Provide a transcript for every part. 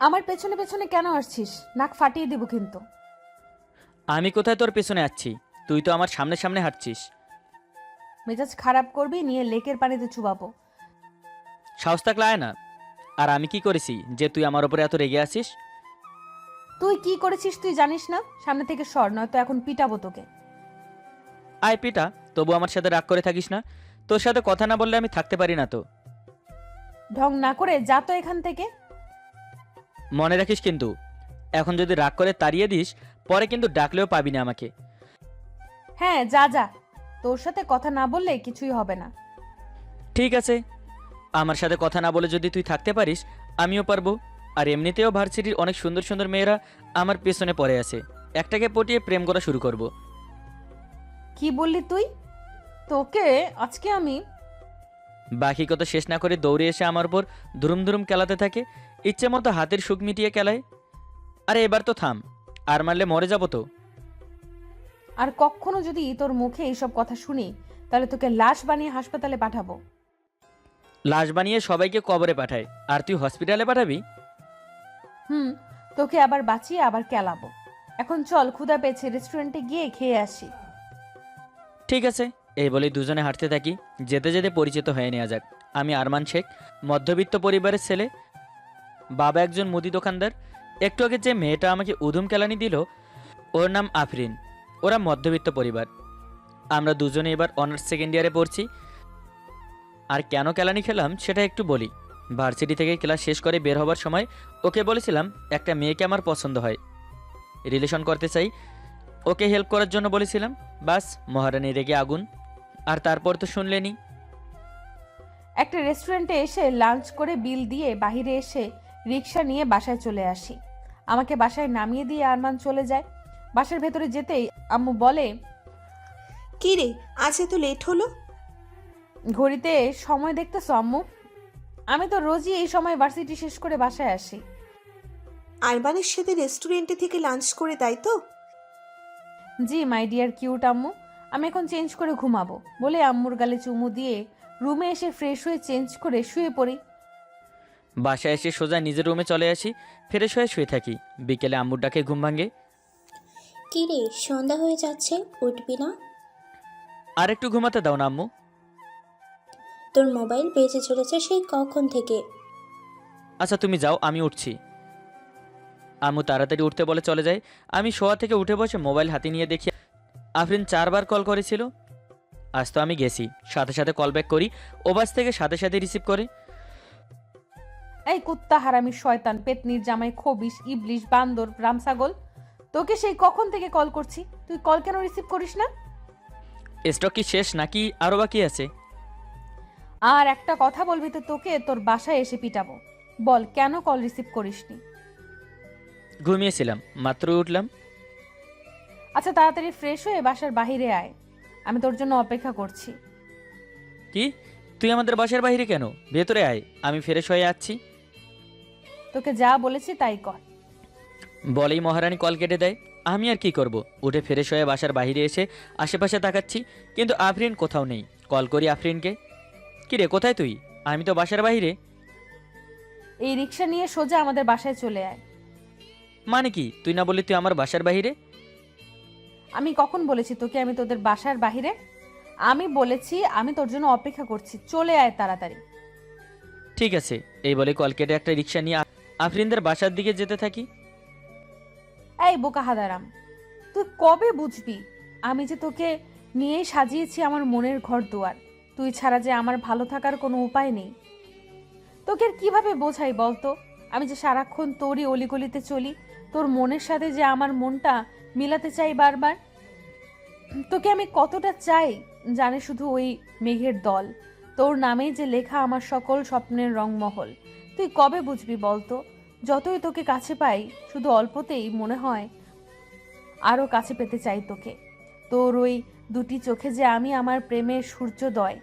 আমার পেছনে পেছনে কেন আসছিস? নাক ফাটিয়ে দিব কিন্তু। আমি কোথায় তোর পেছনে আছি? তুই তো আমার সামনে সামনে হাঁটছিস। মেজাজ খারাপ করবি, নিয়ে লেকের পানিতে চুবাবো। সাহস থাকলে আয় না। আর আমি কি করেছি যে তুই আমার উপরে এত রেগে আছিস? তুই কি করেছিস তুই জানিস না? সামনে থেকে সর, নয়তো এখন পিটাবো তোকে। আয় পিটা, তবু আমার সাথে রাগ করে থাকিস না। তোর সাথে কথা না বললে আমি থাকতে পারি না তো। ঢং না করে যা তো এখান থেকে। মনে রাখিস কিন্তু, এখন যদি রাগ করে তাড়িয়ে দিস, পরে কিন্তু ডাকলেও পাবি না আমাকে। হ্যাঁ, যা যা। তোর সাথে কথা না বললে কিছুই হবে না। ঠিক আছে, আমার সাথে কথা না বলে যদি তুই থাকতে পারিস, আমিও পারবো। আর এমনিতেও ভার্সিটির অনেক সুন্দর সুন্দর মেয়েরা আমার পেছনে পড়ে আছে। একটাকে পটিয়ে প্রেম করা শুরু করব। কি বললি তুই? তোকে আজকে আমি। বাকি কথা শেষ না করে দৌড়ে এসে আমার উপর ধুরুম ধুরুম খেলাতে থাকে। ইচ্ছে মতো হাতের সুখ মিটিয়ে খেলায়। আরে এবার তো থাম, আর মারলে মরে যাবো তো। আর কখনো যদি তোর মুখে এইসব কথা শুনি, তাহলে তোকে লাশ বানিয়ে হাসপাতালে পাঠাবো। লাশ বানিয়ে সবাইকে কবরে পাঠায়, আর তুই হসপিটালে পাঠাবি? হুম, তোকে আবার বাঁচিয়ে আবার কেলাবো। এখন চল, ক্ষুধা পেয়েছে, রেস্টুরেন্টে গিয়ে খেয়ে আসি। ঠিক আছে, এই বলেই দুজনে হাঁটতে থাকি। যেতে যেতে পরিচিত হয়ে নেওয়া যাক। আমি আরমান শেখ, মধ্যবিত্ত পরিবারের ছেলে। বাবা একজন মুদি দোকানদার। একটু আগে যে মেয়েটা আমাকে উধুম কেলানি দিল, ওর নাম আফরিন। ওরা মধ্যবিত্ত পরিবার। আমরা দুজনে এবার অনার্স সেকেন্ড ইয়ারে পড়ছি। আর কেন কেলানি খেলাম সেটা একটু বলি। ভার্সিটি থেকে ক্লাস শেষ করে বের হবার সময় ওকে বলেছিলাম একটা মেয়েকে আমার পছন্দ হয়, রিলেশন করতে চাই। ওকে হেল্প করার জন্য বলেছিলাম। বাস, মহারানী রেগে আগুন। আর তারপর তো শুনলেনি। একটা রেস্টুরেন্টে এসে লাঞ্চ করে বিল দিয়ে বাইরে এসে রিক্সা নিয়ে বাসায় চলে আসি। আমাকে বাসায় নামিয়ে দিয়ে আরমান চলে যায়। বাসার ভেতরে যেতেই আম্মু বলে, কি রে, আজ এত লেট হলো? ঘড়িতে সময় দেখতেছো আম্মু? আমি তো রোজই এই সময় ভার্সিটি শেষ করে বাসায় আসি। আরবানের সাথে রেস্টুরেন্টে থেকে লাঞ্চ করে, তাই তো? জি মাই ডিয়ার কিউট আম্মু। আমি এখন চেঞ্জ করে ঘুমাবো বলে আম্মুর গালে চুমু দিয়ে রুমে এসে ফ্রেশ হয়ে চেঞ্জ করে শুয়ে পড়ি। বাসায় এসে সোজা নিজের রুমে চলে আসি, ফ্রেশ হয়ে শুয়ে থাকি। বিকেলে আম্মুর ডাকে ঘুম ভাঙে। কি রে, সন্ধ্যা হয়ে যাচ্ছে, উঠবি না? আর একটু ঘুমাতে দাও না আম্মু। তোর মোবাইল বেজে চলেছে সেই কখন থেকে। আচ্ছা তুমি যাও, আমি উঠছি। আম্মু তাড়াতাড়ি উঠতে বলে চলে যায়। আমি শোয়া থেকে উঠে বসে মোবাইল হাতে নিয়ে দেখি আফরিন 4বার কল করেছিল। আজ তো আমি গেছি, সাথে সাথে কল ব্যাক করি। ওবাস থেকে সাথে সাথে রিসিভ করে। এই কুত্তা হারামি শয়তান পেতনির জামাই খবিস ইবলিশ বান্দর রামছাগল, তোকে সেই কখন থেকে কল করছি, তুই কল কেন রিসিভ করিস না? স্টক কি শেষ নাকি আরও বাকি আছে? আর একটা কথা বলবি তো তোকে তোর বাসায় এসে পিটাবো। বল কেন কল রিসিভ করিসনি? ঘুমিয়েছিলাম, মাত্র উঠলাম। আচ্ছা তাড়াতাড়ি ফ্রেশ হয়ে বাসার বাইরে আয়, আমি তোর জন্য অপেক্ষা করছি। কি? তুই আমাদের বাসার বাইরে কেন? ভেতরে আয়, আমি ফ্রেশ হয়ে যাচ্ছি। তোকে যা বলেছি তাই কর। বলেই মহারানী কল কেটে দেয়। আমি আর কি করব, উঠে ফ্রেশ হয়ে বাসার বাইরে এসে আশেপাশে তাকাচ্ছি, কিন্তু আফরিন কোথাও নেই। কল করি আফরিনকে। কিরে, কোথায় তুই? আমি তো বাসার বাইরে। এই রিক্সা নিয়ে সোজা আমাদের বাসায় চলে আয়। মানে কি, তুই না বললি তুই আমার বাসার বাইরে? আমি কখন বলেছি তোকে আমি তোদের বাসার বাইরে? আমি বলেছি আমি তোর জন্য অপেক্ষা করছি, চলে আয় তাড়াতাড়ি। ঠিক আছে, এই বলে কল কেটে একটা রিক্সা নিয়ে আফরিনদের বাসার দিকে যেতে থাকি। এই বোকা হাদারাম, তুই কবে বুঝবি আমি যে তোকে নিয়েই সাজিয়েছি আমার মনের ঘর দুয়ার, তুই ছাড়া যে আমার ভালো থাকার কোনো উপায় নেই। তোকে আর কিভাবে বোঝাই বলতো, আমি যে সারাক্ষণ তোরই অলিগলিতে চলি, তোর মনের সাথে যে আমার মনটা মিলাতে চাই বারবার। তোকে আমি কতটা চাই জানে শুধু ওই মেঘের দল, তোর নামেই যে লেখা আমার সকল স্বপ্নের রংমহল। তুই কবে বুঝবি বলতো? যতই তোকে কাছে পাই শুধু অল্পতেই মনে হয় আরও কাছে পেতে চাই তোকে। তোর ওই দুটি চোখে যে আমি আমার প্রেমের সূর্যোদয়,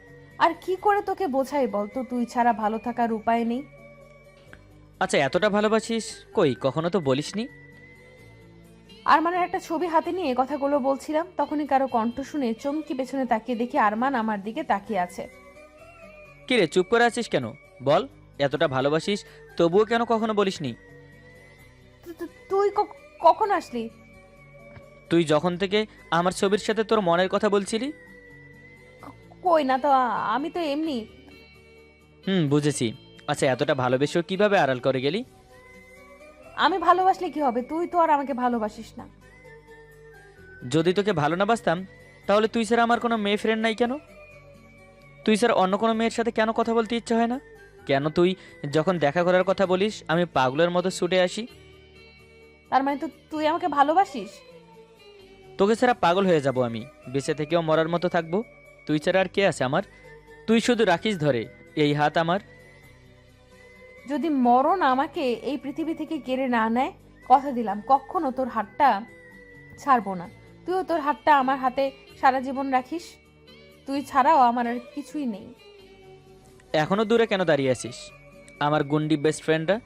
আর কি করে তোকে বোঝাই বলতো তুই ছাড়া ভালো থাকার উপায় নেই। আচ্ছা, এতটা ভালোবাসিস? কই, কখনো তো বলিসনি। আরমানের একটা ছবি হাতে নিয়ে কথাগুলো বলছিলাম, তখনই কারো কণ্ঠ শুনে চমকি পেছনে তাকিয়ে দেখি আরমান আমার দিকে তাকিয়ে আছে। কিরে, চুপ করে আছিস কেন? বল, এতটা ভালোবাসিস তবুও কেন কখনো বলিসনি? তুই কখন আসলি? তুই যখন থেকে আমার ছবির সাথে তোর মনের কথা বলছিলি। কই না তো, আমি তো এমনি। বুঝেছি। আচ্ছা, এতটা ভালোবেসেও কিভাবে আড়াল করে গেলি? আমি ভালোবাসলে কি হবে, তুই তো আর আমাকে ভালোবাসিস না। যদি তোকে ভালো না বাসতাম তাহলে তুই ছাড়া আমার কোনো মেয়ে ফ্রেন্ড নাই কেন? তুই ছাড়া অন্য কোনো মেয়ের সাথে কেন কথা বলতে ইচ্ছে হয় না? কেন তুই যখন দেখা করার কথা বলিস আমি পাগলের মতো ছুটে আসি? তার মানে তো তুই আমাকে ভালোবাসিস? তোকে ছাড়া পাগল হয়ে যাব আমি, বেঁচে থেকেও মরার মতো থাকবো। তুই ছাড়া আর কে আছে আমার? তুই শুধু রাখিস ধরে এই হাত আমার। যদি মরণ আমাকে এই পৃথিবী থেকে কেড়ে না নেয়, কথা দিলাম কখনো তোর হাতটা ছাড়বো না। তুইও তোর হাতটা আমার হাতে সারা জীবন রাখিস। তুই ছাড়াও আমার আর কিছুই নেই। এখনো দূরে কেন দাঁড়িয়ে আছিস? আমার গুন্ডি বেস্ট ফ্রেন্ডরা।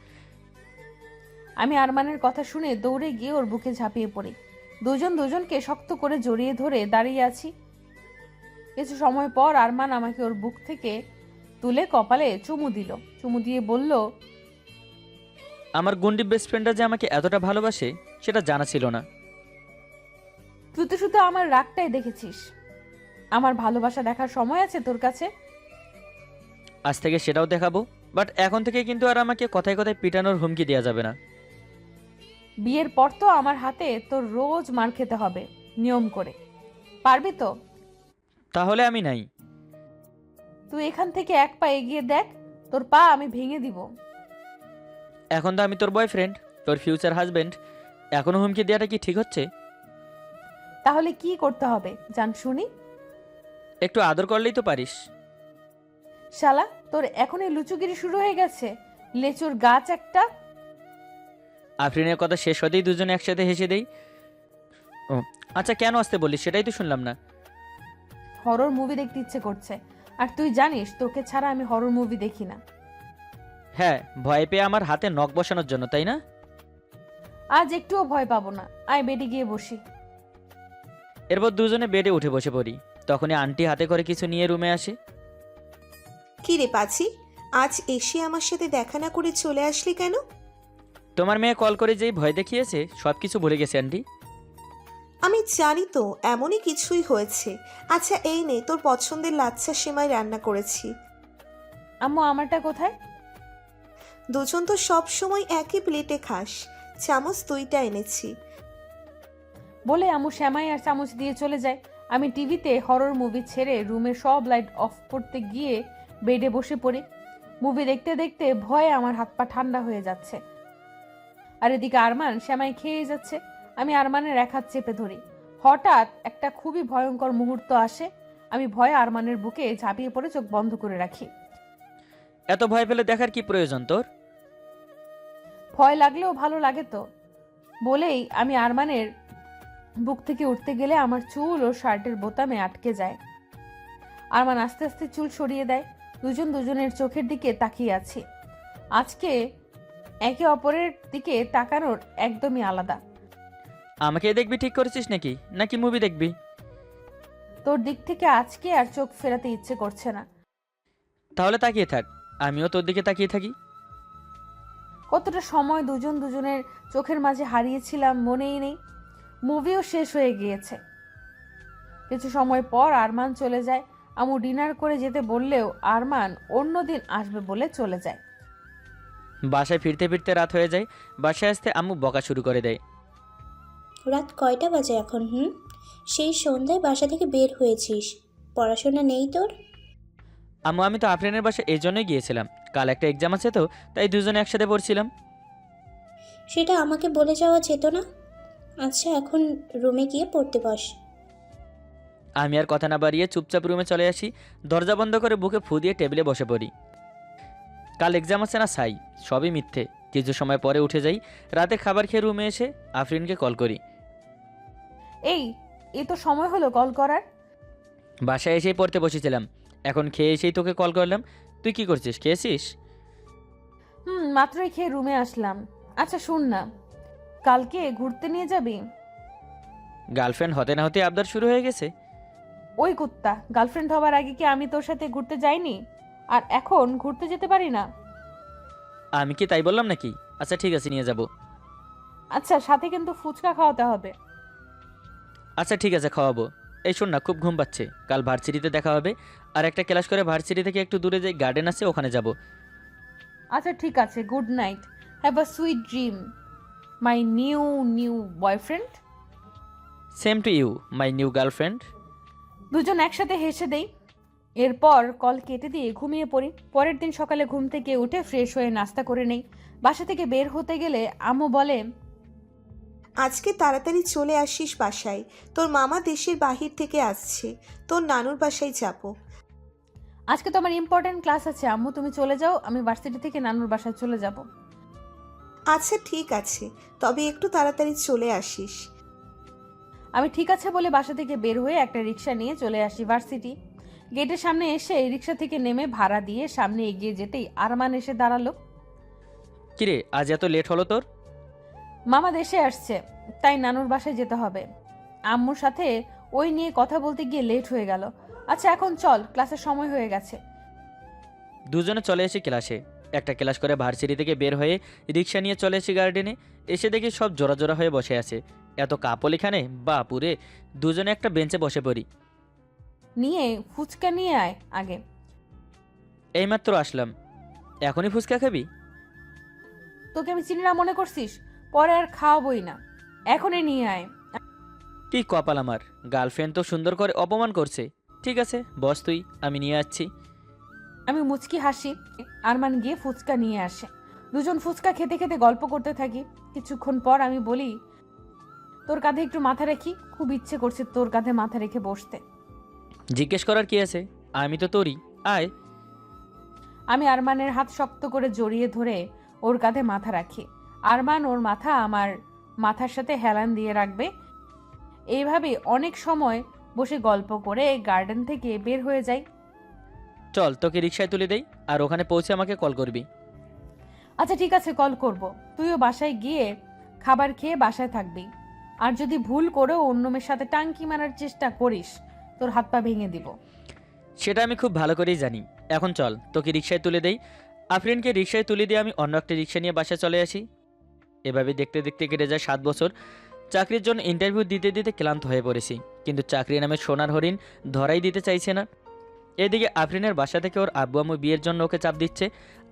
আমি আরমানের কথা শুনে দৌড়ে গিয়ে ওর বুকে ঝাঁপিয়ে পড়ি। দুজনকে শক্ত করে জড়িয়ে ধরে দাঁড়িয়ে আছি। কিছু সময় পর আরমান আমাকে ওর বুক থেকে তুলে কপালে চুমু দিল। চুমু দিয়ে বলল, আমার গুন্ডি বেস্ট ফ্রেন্ডরা যে আমাকে এতটা ভালোবাসে সেটা জানা ছিল না। তুই তো শুধু আমার রাগটাই দেখেছিস। আমার ভালোবাসা দেখার সময় আছে তোর কাছে? আজ থেকে সেটাও দেখাবো। বাট এখন থেকে কিন্তু আর আমাকে কথায় কথায় পিটানোর হুমকি দেওয়া যাবে না। বিয়ের পর তো আমার হাতে তোর রোজ মার খেতে হবে নিয়ম করে। পারবি তো? তাহলে আমি নাই। তুই এখান থেকে এক পা এগিয়ে দেখ, তোর পা আমি ভেঙে দিব। এখন তো আমি তোর বয়ফ্রেন্ড, তোর ফিউচার হাজবেন্ড। এখনো হুমকি দেওয়াটা কি ঠিক হচ্ছে? তাহলে কি করতে হবে জান শুনি? একটু আদর করলেই তো পারিস। শালা, তোর এখনই লুচুগিরি শুরু হয়ে গেছে? লেচুর গাছ একটা। আফরিনের কথা শেষ হতেই দুজনে একসাথে হেসে দেই। ও আচ্ছা, কেন আসতে বলিস সেটাই তো শুনলাম না। হরর মুভি দেখতে ইচ্ছে করছে, আর তুই জানিস তোকে ছাড়া আমি হরর মুভি দেখি না। হ্যাঁ, ভয় পেয়ে আমার হাতে নখ বসানোর জন্য, তাই না? আজ একটুও ভয় পাবো না, আয় বেডে গিয়ে বসি। এরপর দুজনে বেডে উঠে বসে পড়ি। তখনই আন্টি হাতে করে কিছু নিয়ে রুমে আসে। কি রে পাছি, আজ এসে আমার সাথে দেখা না করে চলে আসলি কেন? তোমার মেয়ে কল করে যেই ভয় দেখিয়েছে সব কিছু ভুলে গেছে আন্টি। আমি জানি তো এমনই কিছুই হয়েছে। আচ্ছা এই নে, তোর পছন্দের লাচ্ছা সেমাই রান্না করেছি। আম্মু আমারটা কোথায়? দুজন তো সব সময় একই প্লেটে খাস, চামচ দুইটা এনেছি। বলে আম্মু সেমাই আর চামচ দিয়ে চলে যায়। আমি টিভিতে হরর মুভি ছেড়ে রুমের সব লাইট অফ করতে গিয়ে বেডে বসে পড়ি। মুভি দেখতে দেখতে ভয়ে আমার হাত পা ঠান্ডা হয়ে যাচ্ছে। আর এদিকে আরমান সেমাই খেয়ে যাচ্ছে। আমি আরমানের এক হাত চেপে ধরি। হঠাৎ একটা খুবই ভয়ঙ্কর মুহূর্ত আসে। আমি ভয়ে আরমানের বুকে ঝাঁপিয়ে পড়ে চোখ বন্ধ করে রাখি। এত ভয় পেলে দেখার কি প্রয়োজন তোর? ভয় লাগলেও ভালো লাগে তো। বলেই আমি আরমানের বুক থেকে উঠতে গেলে আমার চুল ও শার্টের বোতামে আটকে যায়। আরমান আস্তে আস্তে চুল সরিয়ে দেয়। দুজনের চোখের দিকে তাকিয়ে আছি। আজকে একে অপরের দিকে তাকানোর একদমই আলাদা। আমাকে দেখবি ঠিক করেছিস নাকি মুভি দেখবি? তোর দিক থেকে আজকে আর চোখ ফেরাতে ইচ্ছে করছে না। তাহলে তাকিয়ে থাক, আমিও তোর দিকে তাকিয়ে থাকি। কতটা সময় দুজনের চোখের মাঝে হারিয়েছিলাম মনেই নেই। মুভিও শেষ হয়ে গিয়েছে। কিছু সময় পর আরমান চলে যায়। আম্মু ডিনার করে যেতে বললেও আরমান অন্যদিন আসবে বলে চলে যায়। বাসায় ফিরতে ফিরতে রাত হয়ে যায়। বাসায় আসতে আম্মু বকা শুরু করে দেয়। রাত কয়টা বাজে এখন? সেই সন্ধ্যায় বাসা থেকে বের হয়েছিস, পড়াশোনা নেই তোর? আম্মু, আমি তো আফরিনের বাসায় এই জন্যই গিয়েছিলাম। কাল একটা এক্সাম আছে তো, তাই দুজনে একসাথে পড়ছিলাম। সেটা আমাকে বলে যাওয়া যেত না? আচ্ছা এখন রুমে গিয়ে পড়তে বস। আমি আর কথা না বাড়িয়ে চুপচাপ রুমে চলে আসি। দরজা বন্ধ করে বুকে ফু দিয়ে টেবিলে বসে পড়ি। কাল এক্সাম আছে না সাই, সবই মিথ্যে। কিছু সময় পরে উঠে যাই। রাতে খাবার খেয়ে রুমে এসে আফরিনকে কল করি। এই তো সময় হলো কল করার। বাসায় এসেই পড়তে বসেছিলাম, এখন খেয়ে এসেই তোকে কল করলাম। তুই কি করছিস, খেয়েছিস? মাত্রই খেয়ে রুমে আসলাম। আচ্ছা শুন না, কালকে ঘুরতে নিয়ে যাবি? গার্লফ্রেন্ড হতে না হতে আবদার শুরু হয়ে গেছে। ওই কুত্তা, গার্লফ্রেন্ড হবার আগে কি আমি তোর সাথে ঘুরতে যাইনি? আর এখন ঘুরতে যেতে পারি না? আমি কি তাই বললাম নাকি? আচ্ছা ঠিক আছে, নিয়ে যাব। আচ্ছা, সাথে কিন্তু ফুচকা খাওয়াতে হবে। আচ্ছা ঠিক আছে, খাওয়াবো। এই শোন না, খুব ঘুম পাচ্ছে, কাল ভার্সিটিতে দেখা হবে। আর একটা ক্লাস করে ভার্সিটি থেকে একটু দূরে যে গার্ডেন আছে ওখানে যাব। আচ্ছা ঠিক আছে, good night, have a sweet dream my new boyfriend. Same to you my new girlfriend. দুজন একসাথে হেসে দেই। এরপর কল কেটে দিয়ে ঘুমিয়ে পড়ি। পরের দিন সকালে ঘুম থেকে উঠে ফ্রেশ হয়ে নাস্তা করে নেই। বাসা থেকে বের হতে গেলে আম্মু বলে, আজকে তাড়াতাড়ি চলে আসিস বাসায়, তোর মামা দেশের বাহির থেকে আসছে, তোর নানুর বাসায় যাব। আজকে তো আমার ইম্পর্টেন্ট ক্লাস আছে আম্মু, তুমি চলে যাও, আমি ভার্সিটি থেকে নানুর বাসায় চলে যাব। আচ্ছা ঠিক আছে, তবে একটু তাড়াতাড়ি চলে আসিস। আমি ঠিক আছে বলে বাসা থেকে বের হয়ে একটা রিক্সা নিয়ে চলে আসি ভার্সিটি। গেটের সামনে এসে রিক্সা থেকে নেমে ভাড়া দিয়ে সামনে এগিয়ে যেতেই আরমান এসে দাঁড়ালো। কিরে, আজ এত লেট হলো তোর? মামা দেশে আসছে, তাই নানুর বাসায় যেতে হবে। আম্মুর সাথে ওই নিয়ে কথা বলতে গিয়ে লেট হয়ে গেল। আচ্ছা এখন চল, ক্লাসের সময় হয়ে গেছে। দুজনে চলে এসি ক্লাসে। একটা ক্লাস করে ভার্সিটি থেকে বের হয়ে রিক্সা নিয়ে চলে এসি গার্ডেনে। এসে দেখি সব জোড়া জোড়া হয়ে বসে আছে। এত কাপল এখানে, বাপুরে! দুজনে একটা বেঞ্চে বসে পড়ি। নিয়ে ফুচকা নিয়ে আয় আগে। এইমাত্র আসলাম, এখনই ফুচকা খাবি? তোকে আমি চিনি না মনে করছিস? পরে আর খাওয়াবই না, এখনই নিয়ে আয়। কি কপাল আমার, গার্লফ্রেন্ড তো সুন্দর করে অপমান করছে। ঠিক আছে বস তুই, আমি নিয়ে আসছি। আমি মুচকি হাসি। আরমান গিয়ে ফুচকা নিয়ে আসে। দুজন ফুচকা খেতে খেতে গল্প করতে থাকি। কিছুক্ষণ পর আমি বলি, তোর কাঁধে একটু মাথা রাখি, খুব ইচ্ছে করছে তোর কাঁধে মাথা রেখে বসতে। জিজ্ঞেস করার কি আছে, আমি তো তোরই, আয়। আমি আরমানের হাত শক্ত করে জড়িয়ে ধরে ওর কাঁধে মাথা রাখি। আরমান ওর মাথা আমার মাথার সাথে হেলান দিয়ে রাখবে। এইভাবে অনেক সময় বসে গল্প করে গার্ডেন থেকে বের হয়ে যাই। চল তোকে রিক্সায় তুলে দেই, আর ওখানে পৌঁছে আমাকে কল করবি। আচ্ছা ঠিক আছে, কল করব। তুইও বাসায় গিয়ে খাবার খেয়ে বাসায় থাকবি। আর যদি ভুল করেও অন্য মেয়ের সাথে টাঙ্কি মারার চেষ্টা করিস, তোর হাত পা ভেঙে দিব। সেটা আমি খুব ভালো করেই জানি। এখন চল তোকে রিক্সায় তুলে দেই। আফরিনকে রিক্সায় তুলে দিয়ে আমি অন্য একটা রিক্সা নিয়ে বাসায় চলে আসি। এভাবে দেখতে দেখতে কেটে যায় 7 বছর। চাকরির জন্য ইন্টারভিউ দিতে দিতে ক্লান্ত হয়ে পড়েছি, কিন্তু চাকরি নামে সোনার হরিণ ধরাই দিতে চাইছে না। এদিকে আফরিনের বাসা থেকে ওর আব্বু আম্মু বিয়ের জন্য ওকে চাপ দিচ্ছে,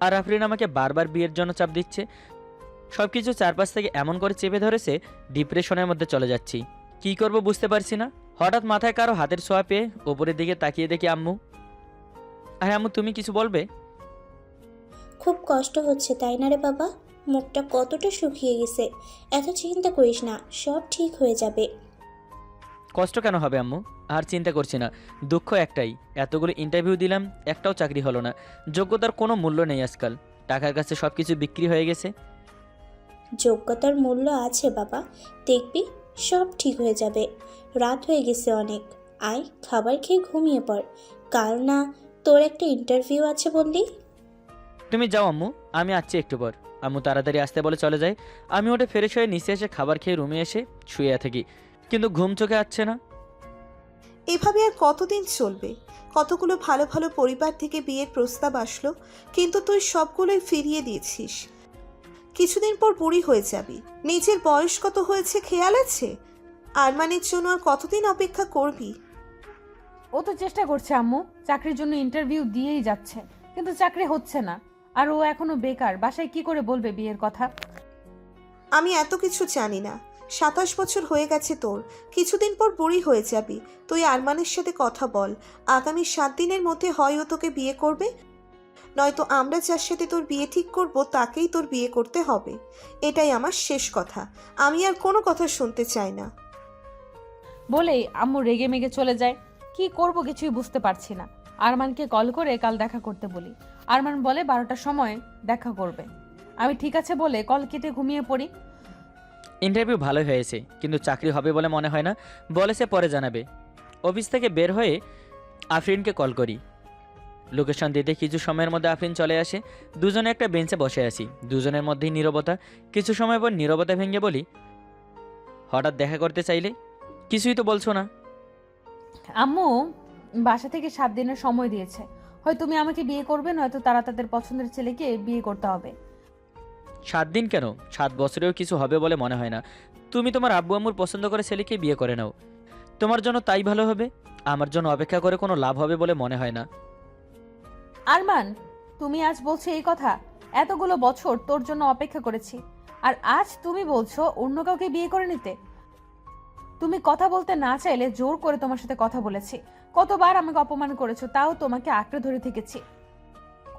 আর আফরিন আমাকে বারবার বিয়ের জন্য চাপ দিচ্ছে। সব কিছু চারপাশ থেকে এমন করে চেপে ধরেছে, ডিপ্রেশনের মধ্যে চলে যাচ্ছি। কি করব বুঝতে পারছি না। হঠাৎ মাথায় কারো হাতের ছোঁয়া পেয়ে ওপরের দিকে তাকিয়ে দেখি আম্মু। আরে আম্মু, তুমি কিছু বলবে? খুব কষ্ট হচ্ছে তাই না রে বাবা? মুখটা কতটা শুকিয়ে গেছে। এত চিন্তা করিস না, সব ঠিক হয়ে যাবে। কষ্ট কেন হবে আম্মু? আর চিন্তা করছি না। দুঃখ একটাই, এতগুলো ইন্টারভিউ দিলাম, একটাও চাকরি হলো না। যোগ্যতার কোনো মূল্য নেই আজকাল, টাকার কাছে সব কিছু বিক্রি হয়ে গেছে। যোগ্যতার মূল্য আছে বাবা, দেখবি সব ঠিক হয়ে যাবে। রাত হয়ে গেছে অনেক, আয় খাবার খেয়ে ঘুমিয়ে পড়। কাল না তোর একটা ইন্টারভিউ আছে বললি? তুমি যাও আম্মু, আমি আসছি একটু পর। আম্মু তাড়াতাড়ি আসতে বলে চলে যায়। আমি ওটা ফ্রেশ হয়ে নিচে এসে খাবার খেয়ে রুমে এসে শুয়ে থাকি, কিন্তু ঘুম চোখে আসছে না। এভাবে আর কতদিন চলবে? কতগুলো ভালো ভালো পরিবার থেকে বিয়ের প্রস্তাব আসলো, কিন্তু তুই সবগুলোই ফিরিয়ে দিয়েছিস। কিছুদিন পর বুড়ি হয়ে যাবি, নিজের বয়স কত হয়েছে খেয়াল আছে? আরমানের জন্য আর কতদিন অপেক্ষা করবি? ও তো চেষ্টা করছে আম্মু, চাকরির জন্য ইন্টারভিউ দিয়েই যাচ্ছে, কিন্তু চাকরি হচ্ছে না। আর ও এখনো বেকার, বাসায় কি করে বলবে বিয়ের কথা? আমি এত কিছু জানি না। 27 বছর হয়ে গেছে তোর, কিছুদিন পর বুড়ি হয়ে যাবি। তুই আরমানের সাথে কথা বল, আগামী 7 দিনের মধ্যে হয় ও তোকে বিয়ে করবে, নয়তো আমরা যার সাথে তোর বিয়ে ঠিক করব তাকেই তোর বিয়ে করতে হবে। এটাই আমার শেষ কথা, আমি আর কোনো কথা শুনতে চাই না। বলেই আম্মু রেগে মেগে চলে যায়। কি করব কিছুই বুঝতে পারছি না। আরমানকে কল করে কাল দেখা করতে বলি। আরমান বলে 12টার সময় দেখা করবে। আমি ঠিক আছে বলে কল কেটে ঘুমিয়ে পড়ি। ইন্টারভিউ ভালোই হয়েছে, কিন্তু চাকরি হবে বলে মনে হয় না। বলেছে পরে জানাবে। অফিস থেকে বের হয়ে আফরিনকে কল করি। লোকেশন দিতে কিছু সময়ের মধ্যে আফরিন চলে আসে। দুজনে একটা বেঞ্চে বসে আছি, দুজনের মধ্যেই নীরবতা। কিছু সময় পর নীরবতা ভেঙে বলি, হঠাৎ দেখা করতে চাইলে? কিছুই তো বলছো না। আম্মু বাসা থেকে 7 দিনের সময় দিয়েছে, হয় তুমি আমাকে বিয়ে করবে, নয়তো তারা তাদের পছন্দের ছেলেকে বিয়ে করতে হবে। 7 দিন কেন, 7 বছরেও কিছু হবে বলে মনে হয় না। তুমি তোমার আব্বু আম্মুর পছন্দ করে ছেলেকে বিয়ে করে নাও, তোমার জন্য তাই ভালো হবে। আমার জন্য অপেক্ষা করে কোনো লাভ হবে বলে মনে হয় না। আরমান, তুমি আজ বলছো এই কথা? এতগুলো বছর তোর জন্য অপেক্ষা করেছি, আর আজ তুমি বলছো অন্য কাউকে বিয়ে করে নিতে? তুমি কথা বলতে না চাইলে জোর করে তোমার সাথে কথা বলেছি। কতবার আমাকে অপমান করেছো, তাও তোমাকে আঁকড়ে ধরে থেকেছি।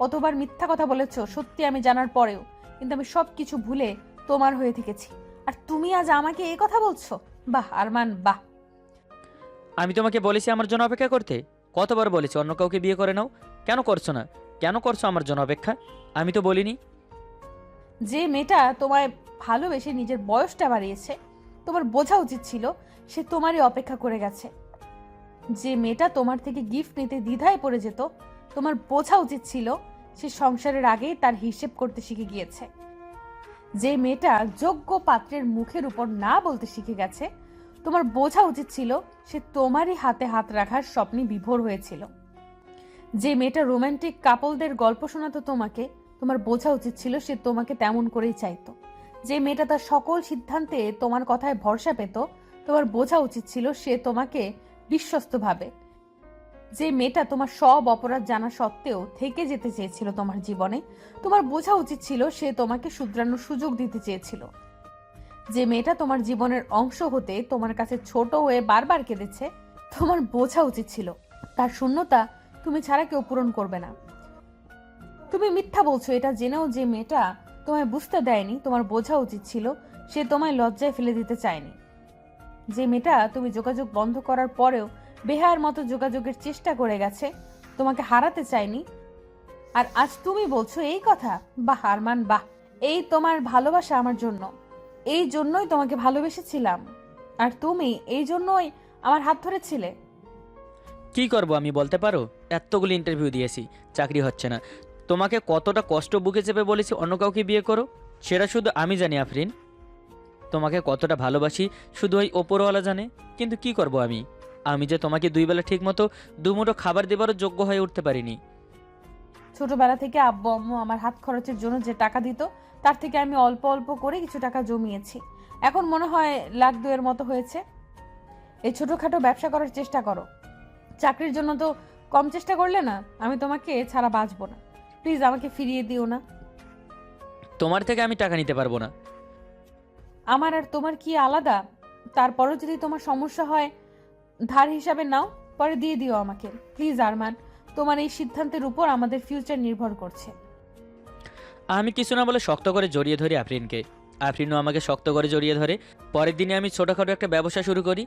কতবার মিথ্যা কথা বলেছো সত্যি আমি জানার পরেও, কিন্তু আমি সবকিছু ভুলে তোমার হয়ে থেকেছি। আর তুমি আজ আমাকে এই কথা বলছো? বাহ আরমান, বাহ। আমি তোমাকে বলেছি আমার জন্য অপেক্ষা করতে? কতবার বলেছি অন্য কাউকে বিয়ে করে নাও? কেন করছো না? কেন করছো আমার জন্য অপেক্ষা? আমি তো বলিনি। যে মেয়েটা তোমায় ভালোবেসে নিজের বয়সটা বাড়িয়েছে, তোমার বোঝা উচিত ছিল সে তোমারই অপেক্ষা করে গেছে। যে মেয়েটা তোমার থেকে গিফট নিতে দ্বিধায় পড়ে যেত, তোমার বোঝা উচিত ছিল সে সংসারের আগেই তার হিসেব করতে শিখে গিয়েছে। যে মেয়েটা যোগ্য পাত্রের মুখের উপর না বলতে শিখে গেছে, তোমার বোঝা উচিত ছিল সে তোমারই হাতে হাত রাখার স্বপ্নে বিভোর হয়েছিল। যে মেয়েটা রোমান্টিক কাপলদের গল্প শোনাতো তোমাকে, তোমার বোঝা উচিত ছিল সে তোমাকে তেমন করেই চাইতো। যে মেয়েটা তার সকল সিদ্ধান্তে তোমার কথায় ভরসা পেত, তোমার বোঝা উচিত ছিল সে তোমাকে বিশ্বস্ত ভাবে। যে মেয়েটা তোমার সব অপরাধ জানা সত্ত্বেও থেকে যেতে চেয়েছিল তোমার জীবনে, তোমার বোঝা উচিত ছিল সে তোমাকে শুধরানোর সুযোগ দিতে চেয়েছিল। যে মেয়েটা তোমার জীবনের অংশ হতে তোমার কাছে ছোট হয়ে বারবার কেঁদেছে, তোমার বোঝা উচিত ছিল তার শূন্যতা তুমি ছাড়া কেউ পূরণ করবে না। তুমি মিথ্যা বলছো এটা জেনেও যে মেয়েটা তোমায় বুঝতে দেয়নি, তোমার বোঝা উচিত ছিল সে তোমায় লজ্জায় ফেলে দিতে চায়নি। যে মেয়েটা তুমি যোগাযোগ বন্ধ করার পরেও বেহায়ার মতো যোগাযোগের চেষ্টা করে গেছে, তোমাকে হারাতে চায়নি, আর আজ তুমি বলছো এই কথা? বাহ আরমান, বাহ। এই তোমার ভালোবাসা আমার জন্য, এই জন্যই তোমাকে ভালোবেসেছিলাম, আর তুমি এই জন্যই আমার হাত ধরেছিলে। কি করব আমি বলতে পারো? এতগুলো ইন্টারভিউ দিয়েছি, চাকরি হচ্ছে না। তোমাকে কতটা কষ্ট বুকে চেপে বলেছি অন্য কাউকে বিয়ে করো, সেটা শুধু আমি জানি আফরিন। তোমাকে কতটা ভালোবাসি শুধু ওই ওপরওয়ালা জানে। কিন্তু কি করব আমি? আমি যে তোমাকে 2 বেলা ঠিক মতো 2 মুঠো খাবার দেবারও যোগ্য হয়ে উঠতে পারিনি। ছোটবেলা থেকে আব্বু আম্মু আমার হাত খরচের জন্য যে টাকা দিত, তার থেকে আমি অল্প অল্প করে কিছু টাকা জমিয়েছি। এখন মনে হয় 1,2,000 মতো হয়েছে। এই ছোটখাটো ব্যবসা করার চেষ্টা করো। চাকরির জন্য তো কম চেষ্টা করলে না। আমি তোমাকে ছাড়া বাঁচবো না। প্লিজ আমাকে ফিরিয়ে দিও না। তোমার থেকে আমি টাকা নিতে পারবো না। আমার আর তোমার কি আলাদা? তারপরও যদি তোমার সমস্যা হয় ধার হিসাবে নাও, পরে দিয়ে দিও আমাকে প্লিজ আরমান। তোমার এই সিদ্ধান্তের উপর আমাদের ফিউচার নির্ভর করছে। আমি কিছু না বলে শক্ত করে জড়িয়ে ধরি আফরিনকে। আফরিনও আমাকে শক্ত করে জড়িয়ে ধরে। পরের দিনে আমি ছোটোখাটো একটা ব্যবসা শুরু করি।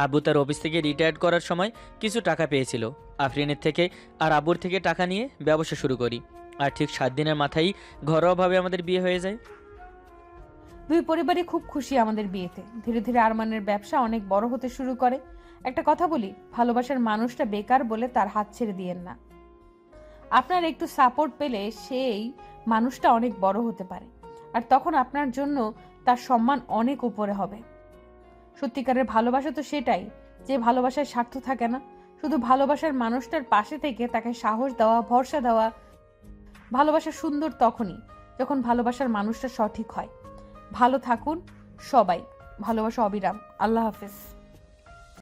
আব্বু তার অফিস থেকে রিটায়ার্ড করার সময় কিছু টাকা পেয়েছিল আফরিনের থেকে, আর আব্বুর থেকে টাকা নিয়ে ব্যবসা শুরু করি। আর ঠিক 7 দিনের মাথায় ঘরোয়াভাবে আমাদের বিয়ে হয়ে যায়। দুই পরিবারই খুব খুশি আমাদের বিয়েতে। ধীরে ধীরে আরমানের ব্যবসা অনেক বড় হতে শুরু করে। একটা কথা বলি, ভালোবাসার মানুষটা বেকার বলে তার হাত ছেড়ে দিয়েন না। আপনার একটু সাপোর্ট পেলে সেই মানুষটা অনেক বড় হতে পারে, আর তখন আপনার জন্য তার সম্মান অনেক উপরে হবে। সত্যিকারের ভালোবাসা তো সেটাই, যে ভালোবাসার স্বার্থ থাকে না, শুধু ভালোবাসার মানুষটার পাশে থেকে তাকে সাহস দেওয়া, ভরসা দেওয়া। ভালোবাসা সুন্দর তখনই যখন ভালোবাসার মানুষটা সঠিক হয়। ভালো থাকুন সবাই। ভালোবাসা অবিরাম। আল্লাহ হাফেজ।